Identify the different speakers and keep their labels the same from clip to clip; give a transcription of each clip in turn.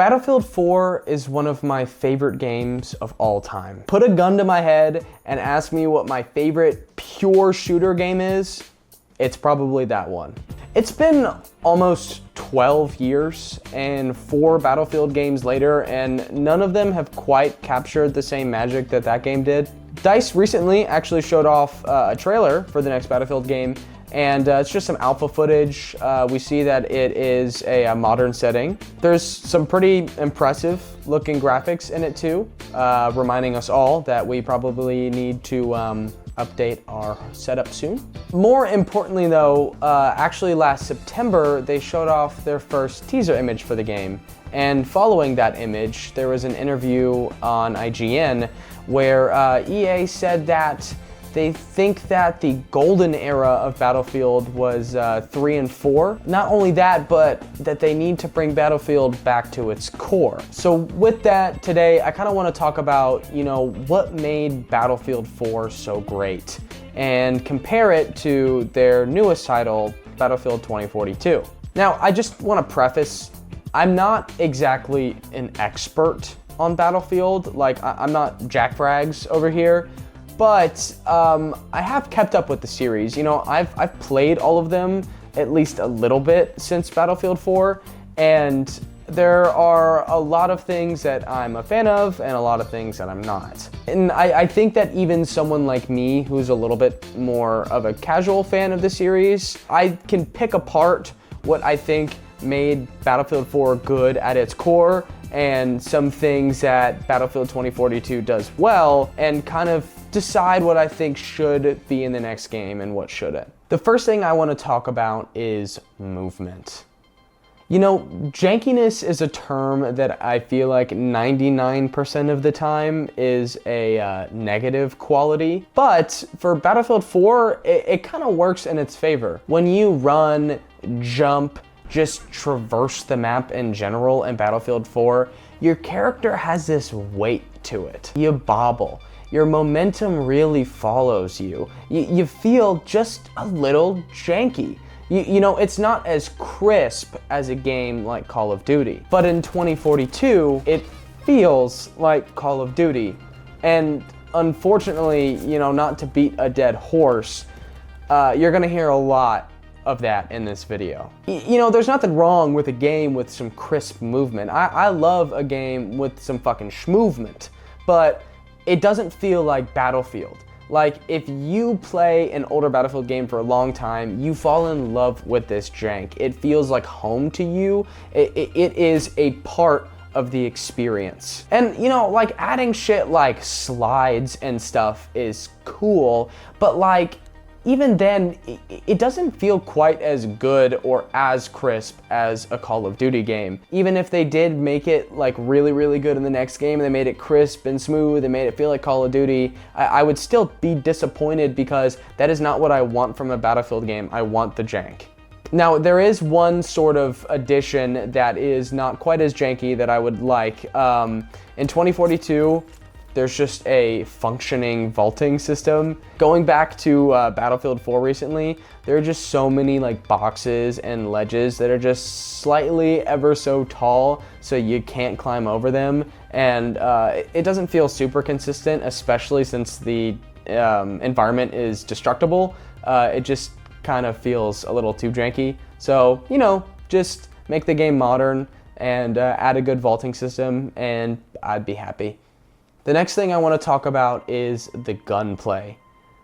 Speaker 1: Battlefield 4 is one of my favorite games of all time. Put a gun to my head and ask me what my favorite pure shooter game is, it's probably that one. It's been almost 12 years and 4 Battlefield games later, and none of them have quite captured the same magic that that game did. DICE recently actually showed off a trailer for the next Battlefield game, and it's just some alpha footage. We see that it is a modern setting. There's some pretty impressive looking graphics in it too, reminding us all that we probably need to update our setup soon. More importantly though, actually last September, they showed off their first teaser image for the game. And following that image, there was an interview on IGN where EA said that they think that the golden era of Battlefield was 3 and 4. Not only that, but that they need to bring Battlefield back to its core. So with that, today I kind of want to talk about, what made Battlefield 4 so great and compare it to their newest title, Battlefield 2042. Now, I just want to preface, I'm not exactly an expert on Battlefield. Like, I'm not Jack Frags over here. But I have kept up with the series. I've played all of them at least a little bit since Battlefield 4, and there are a lot of things that I'm a fan of and a lot of things that I'm not. And I think that even someone like me, who's a little bit more of a casual fan of the series, I can pick apart what I think made Battlefield 4 good at its core and some things that Battlefield 2042 does well, and kind of decide what I think should be in the next game and what shouldn't. The first thing I want to talk about is movement. Jankiness is a term that I feel like 99% of the time is a negative quality, but for Battlefield 4, it kind of works in its favor. When you run, jump, just traverse the map in general in Battlefield 4, your character has this weight to it. You bobble. Your momentum really follows you. You feel just a little janky. It's not as crisp as a game like Call of Duty. But in 2042, it feels like Call of Duty. And unfortunately, not to beat a dead horse, you're gonna hear a lot of that in this video. There's nothing wrong with a game with some crisp movement. I love a game with some fucking schmovement, but it doesn't feel like Battlefield. Like, if you play an older Battlefield game for a long time, you fall in love with this jank. It feels like home to you. It is a part of the experience. And like adding shit like slides and stuff is cool, but like, even then, it doesn't feel quite as good or as crisp as a Call of Duty game. Even if they did make it like really, really good in the next game, and they made it crisp and smooth and made it feel like Call of Duty, I would still be disappointed because that is not what I want from a Battlefield game. I want the jank. Now, there is one sort of addition that is not quite as janky that I would like. In 2042, there's just a functioning vaulting system. Going back to Battlefield 4 recently, there are just so many like boxes and ledges that are just slightly ever so tall, so you can't climb over them. And it doesn't feel super consistent, especially since the environment is destructible. It just kind of feels a little too janky. So, just make the game modern and add a good vaulting system, and I'd be happy. The next thing I want to talk about is the gunplay.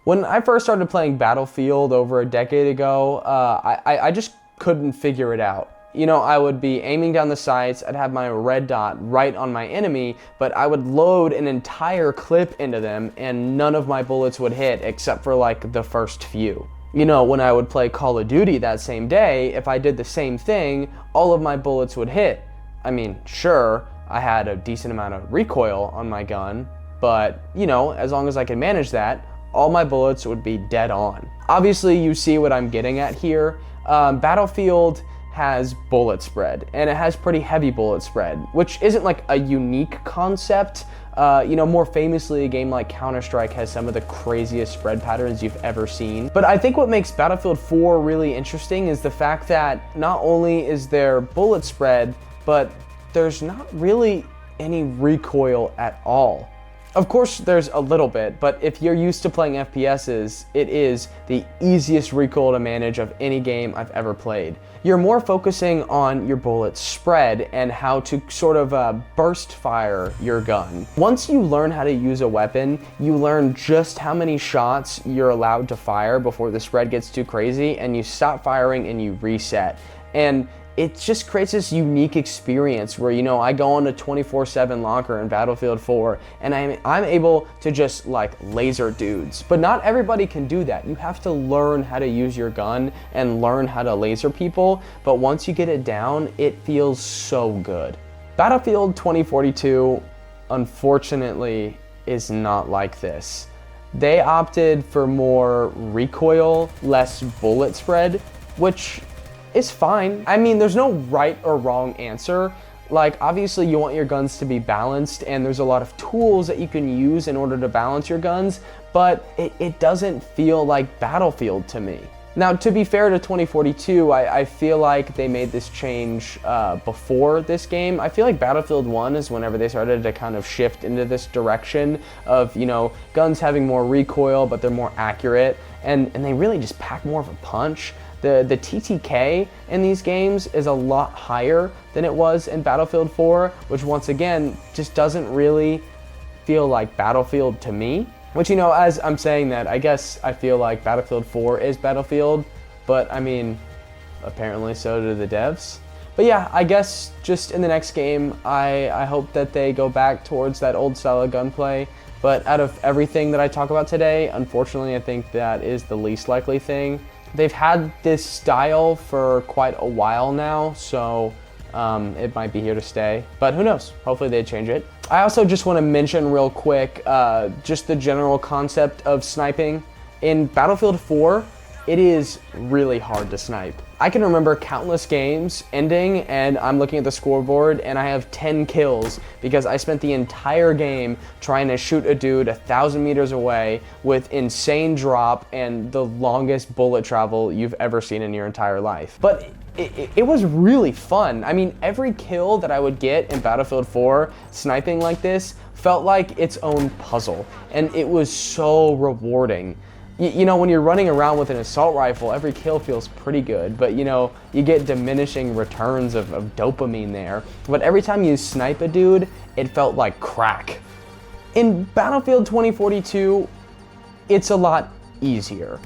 Speaker 1: When I first started playing Battlefield over a decade ago, I just couldn't figure it out. I would be aiming down the sights, I'd have my red dot right on my enemy, but I would load an entire clip into them and none of my bullets would hit except for like the first few. When I would play Call of Duty that same day, if I did the same thing, all of my bullets would hit. I mean, sure, I had a decent amount of recoil on my gun, but as long as I could manage that, all my bullets would be dead on. Obviously, you see what I'm getting at here. Battlefield has bullet spread, and it has pretty heavy bullet spread, which isn't like a unique concept. More famously, a game like Counter-Strike has some of the craziest spread patterns you've ever seen. But I think what makes Battlefield 4 really interesting is the fact that not only is there bullet spread, but there's not really any recoil at all. Of course, there's a little bit, but if you're used to playing FPSs, it is the easiest recoil to manage of any game I've ever played. You're more focusing on your bullet spread and how to sort of burst fire your gun. Once you learn how to use a weapon, you learn just how many shots you're allowed to fire before the spread gets too crazy, and you stop firing and you reset. And it just creates this unique experience where, you know, I go on a 24/7 locker in Battlefield 4 and I'm able to just like laser dudes. But not everybody can do that. You have to learn how to use your gun and learn how to laser people. But once you get it down, it feels so good. Battlefield 2042, unfortunately, is not like this. They opted for more recoil, less bullet spread, which is fine. I mean, there's no right or wrong answer. Like, obviously you want your guns to be balanced, and there's a lot of tools that you can use in order to balance your guns, but it doesn't feel like Battlefield to me. Now, to be fair to 2042, I feel like they made this change before this game. I feel like Battlefield 1 is whenever they started to kind of shift into this direction of, you know, guns having more recoil, but they're more accurate, and they really just pack more of a punch. The TTK in these games is a lot higher than it was in Battlefield 4, which once again just doesn't really feel like Battlefield to me. Which, you know, as I'm saying that, I guess I feel like Battlefield 4 is Battlefield, but I mean, apparently so do the devs. But yeah, I guess just in the next game, I hope that they go back towards that old style of gunplay. But out of everything that I talk about today, unfortunately, I think that is the least likely thing. They've had this style for quite a while now, so it might be here to stay, but who knows? Hopefully they change it. I also just want to mention real quick, just the general concept of sniping. In Battlefield 4, it is really hard to snipe. I can remember countless games ending and I'm looking at the scoreboard and I have 10 kills because I spent the entire game trying to shoot a dude 1,000 meters away with insane drop and the longest bullet travel you've ever seen in your entire life. But it was really fun. I mean, every kill that I would get in Battlefield 4 sniping like this felt like its own puzzle, and it was so rewarding. You know, when you're running around with an assault rifle, every kill feels pretty good, but you know, you get diminishing returns of dopamine there. But every time you snipe a dude, it felt like crack. In Battlefield 2042, it's a lot easier,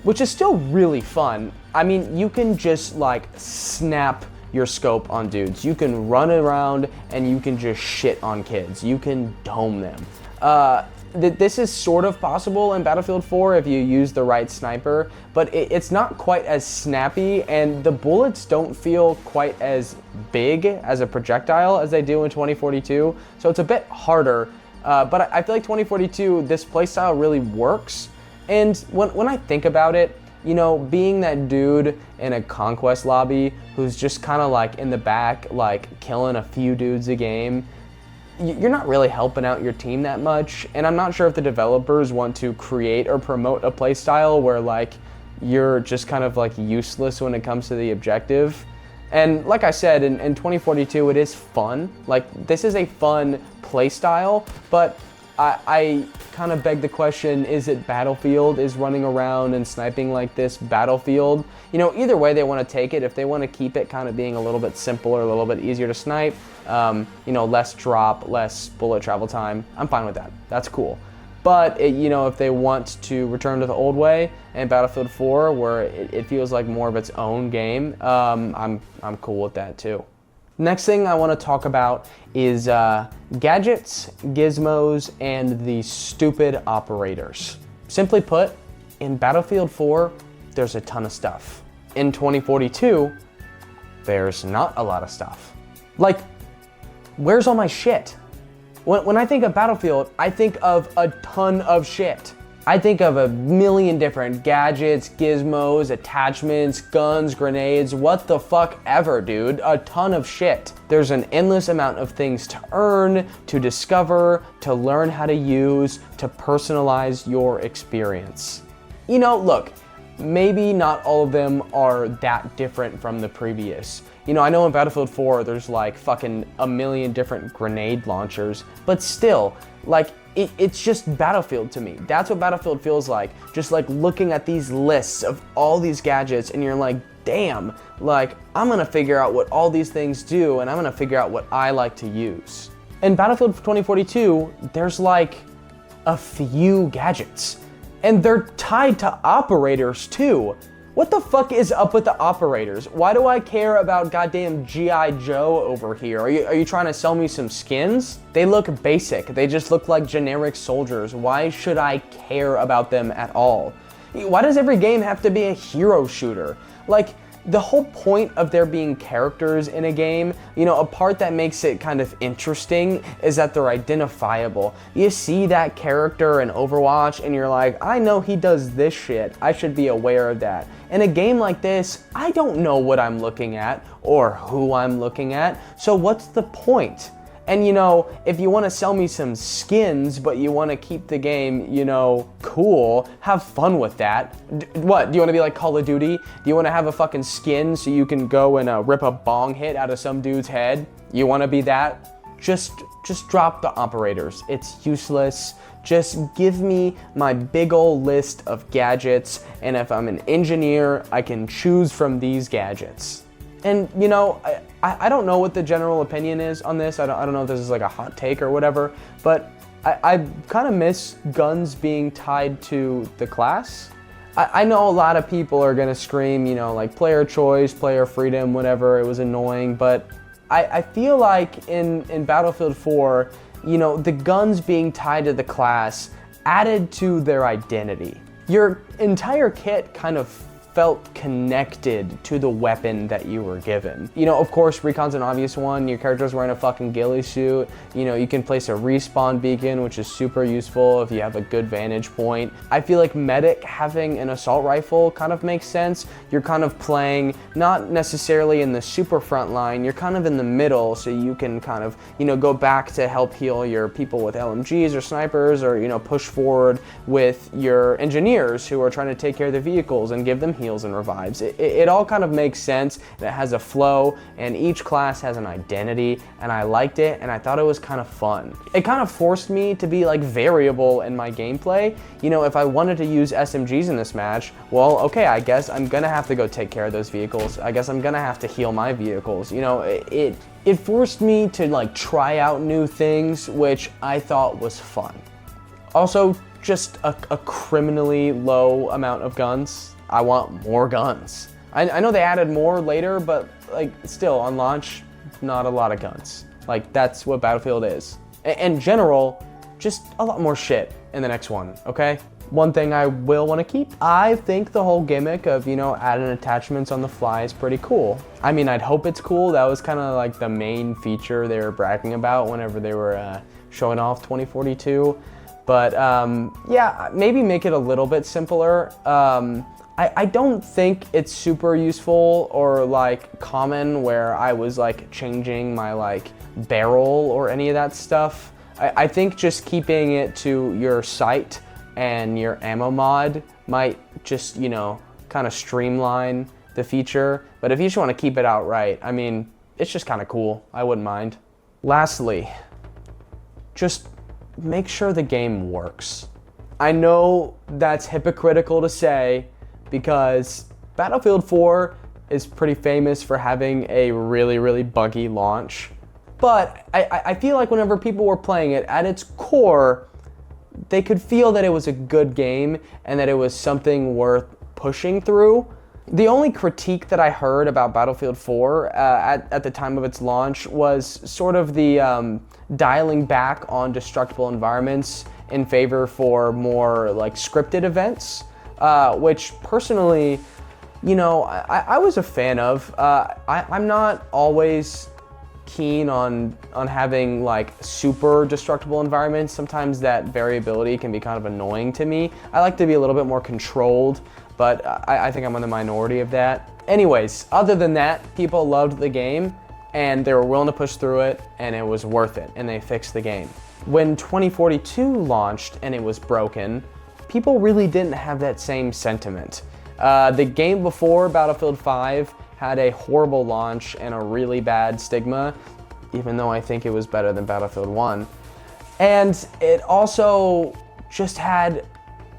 Speaker 1: which is still really fun. I mean, you can just like snap your scope on dudes. You can run around and you can just shit on kids. You can dome them. This is sort of possible in Battlefield 4 if you use the right sniper, but it's not quite as snappy, and the bullets don't feel quite as big as a projectile as they do in 2042, so it's a bit harder. But I feel like 2042, this playstyle really works, and when I think about it, you know, being that dude in a conquest lobby who's just kind of like in the back, like killing a few dudes a game, you're not really helping out your team that much, and I'm not sure if the developers want to create or promote a playstyle where like you're just kind of like useless when it comes to the objective. And like I said, in 2042 it is fun. Like, this is a fun playstyle, but I kind of beg the question, is it Battlefield? Is running around and sniping like this Battlefield? You know, either way they want to take it. If they want to keep it kind of being a little bit simpler, a little bit easier to snipe, you know, less drop, less bullet travel time, I'm fine with that. That's cool. But, you know, if they want to return to the old way and Battlefield 4, where it feels like more of its own game, I'm cool with that too. Next thing I want to talk about is gadgets, gizmos, and the stupid operators. Simply put, in Battlefield 4, there's a ton of stuff. In 2042, there's not a lot of stuff. Like, where's all my shit? When I think of Battlefield, I think of a ton of shit. I think of a million different gadgets, gizmos, attachments, guns, grenades, what the fuck ever, dude. A ton of shit. There's an endless amount of things to earn, to discover, to learn how to use, to personalize your experience. You know, look, maybe not all of them are that different from the previous. You know, I know in Battlefield 4 there's like fucking a million different grenade launchers, but still, like, it's just Battlefield to me. That's what Battlefield feels like. Just like looking at these lists of all these gadgets and you're like, damn, like, I'm gonna figure out what all these things do and I'm gonna figure out what I like to use. In Battlefield 2042, there's like a few gadgets and they're tied to operators too. What the fuck is up with the operators? Why do I care about goddamn G.I. Joe over here? Are you trying to sell me some skins? They look basic. They just look like generic soldiers. Why should I care about them at all? Why does every game have to be a hero shooter? Like, the whole point of there being characters in a game, you know, a part that makes it kind of interesting is that they're identifiable. You see that character in Overwatch and you're like, I know he does this shit. I should be aware of that. In a game like this, I don't know what I'm looking at or who I'm looking at, so what's the point? And you know, if you want to sell me some skins, but you want to keep the game, you know, cool, have fun with that. What, do you want to be like Call of Duty? Do you want to have a fucking skin so you can go and rip a bong hit out of some dude's head? You want to be that? Just drop the operators. It's useless. Just give me my big ol' list of gadgets, and if I'm an engineer, I can choose from these gadgets. And you know, I don't know what the general opinion is on this. I don't know if this is like a hot take or whatever, but I kind of miss guns being tied to the class. I know a lot of people are gonna scream, you know, like player choice, player freedom, whatever, it was annoying, but I feel like in Battlefield 4, you know, the guns being tied to the class added to their identity. Your entire kit kind of felt connected to the weapon that you were given. You know, of course, Recon's an obvious one. Your character's wearing a fucking ghillie suit. You know, you can place a respawn beacon, which is super useful if you have a good vantage point. I feel like Medic having an assault rifle kind of makes sense. You're kind of playing not necessarily in the super front line, you're kind of in the middle, so you can kind of, you know, go back to help heal your people with LMGs or snipers, or, you know, push forward with your engineers who are trying to take care of the vehicles and give them heals and revives. It all kind of makes sense, and it has a flow, and each class has an identity, and I liked it, and I thought it was kind of fun. It kind of forced me to be like variable in my gameplay. You know, if I wanted to use SMGs in this match, well, okay, I guess I'm gonna have to go take care of those vehicles. I guess I'm gonna have to heal my vehicles. You know, it forced me to like try out new things, which I thought was fun. Also, just a criminally low amount of guns. I want more guns. I know they added more later, but like still on launch, not a lot of guns. Like that's what Battlefield is. In general, just a lot more shit in the next one, okay? One thing I will want to keep, I think the whole gimmick of, you know, adding attachments on the fly is pretty cool. I mean, I'd hope it's cool. That was kind of like the main feature they were bragging about whenever they were showing off 2042. But yeah, maybe make it a little bit simpler. I don't think it's super useful or like common where I was like changing my like barrel or any of that stuff. I think just keeping it to your sight and your ammo mod might just, you know, kind of streamline the feature. But if you just want to keep it outright, I mean, it's just kind of cool. I wouldn't mind. Lastly, just make sure the game works. I know that's hypocritical to say, because Battlefield 4 is pretty famous for having a really, really buggy launch. But I feel like whenever people were playing it, at its core, they could feel that it was a good game and that it was something worth pushing through. The only critique that I heard about Battlefield 4 at the time of its launch was sort of the dialing back on destructible environments in favor for more like scripted events. Which personally, you know, I was a fan of. I'm not always keen on having like super destructible environments. Sometimes that variability can be kind of annoying to me. I like to be a little bit more controlled, but I think I'm in the minority of that. Anyways, other than that, people loved the game and they were willing to push through it, and it was worth it, and they fixed the game. When 2042 launched and it was broken, people really didn't have that same sentiment. The game before, Battlefield 5, had a horrible launch and a really bad stigma, even though I think it was better than Battlefield 1. And it also just had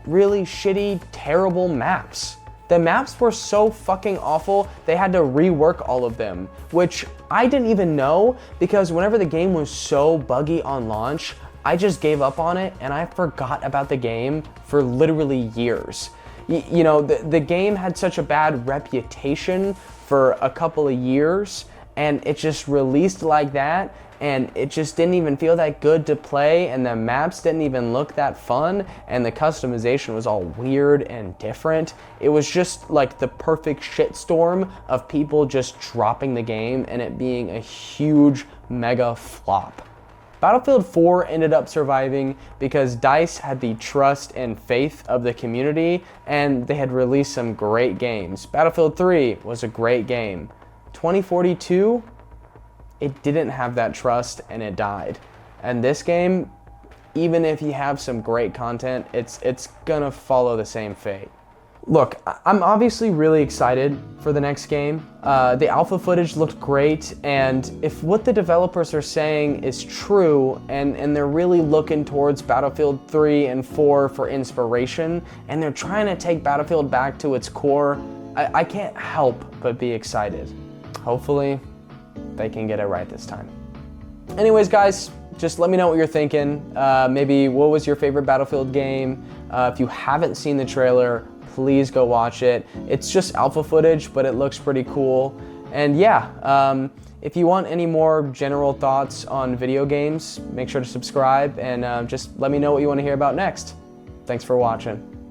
Speaker 1: really shitty, terrible maps. The maps were so fucking awful, they had to rework all of them, which I didn't even know because whenever the game was so buggy on launch, I just gave up on it and I forgot about the game for literally years. You know, the game had such a bad reputation for a couple of years and it just released like that and it just didn't even feel that good to play and the maps didn't even look that fun and the customization was all weird and different. It was just like the perfect shitstorm of people just dropping the game and it being a huge mega flop. Battlefield 4 ended up surviving because DICE had the trust and faith of the community and they had released some great games. Battlefield 3 was a great game. 2042, it didn't have that trust and it died. And this game, even if you have some great content, it's gonna follow the same fate. Look, I'm obviously really excited for the next game. The alpha footage looked great, and if what the developers are saying is true, and they're really looking towards Battlefield 3 and 4 for inspiration, and they're trying to take Battlefield back to its core, I can't help but be excited. Hopefully, they can get it right this time. Anyways, guys, just let me know what you're thinking. Maybe what was your favorite Battlefield game? If you haven't seen the trailer, please go watch it. It's just alpha footage, but it looks pretty cool. And yeah, if you want any more general thoughts on video games, make sure to subscribe and just let me know what you want to hear about next. Thanks for watching.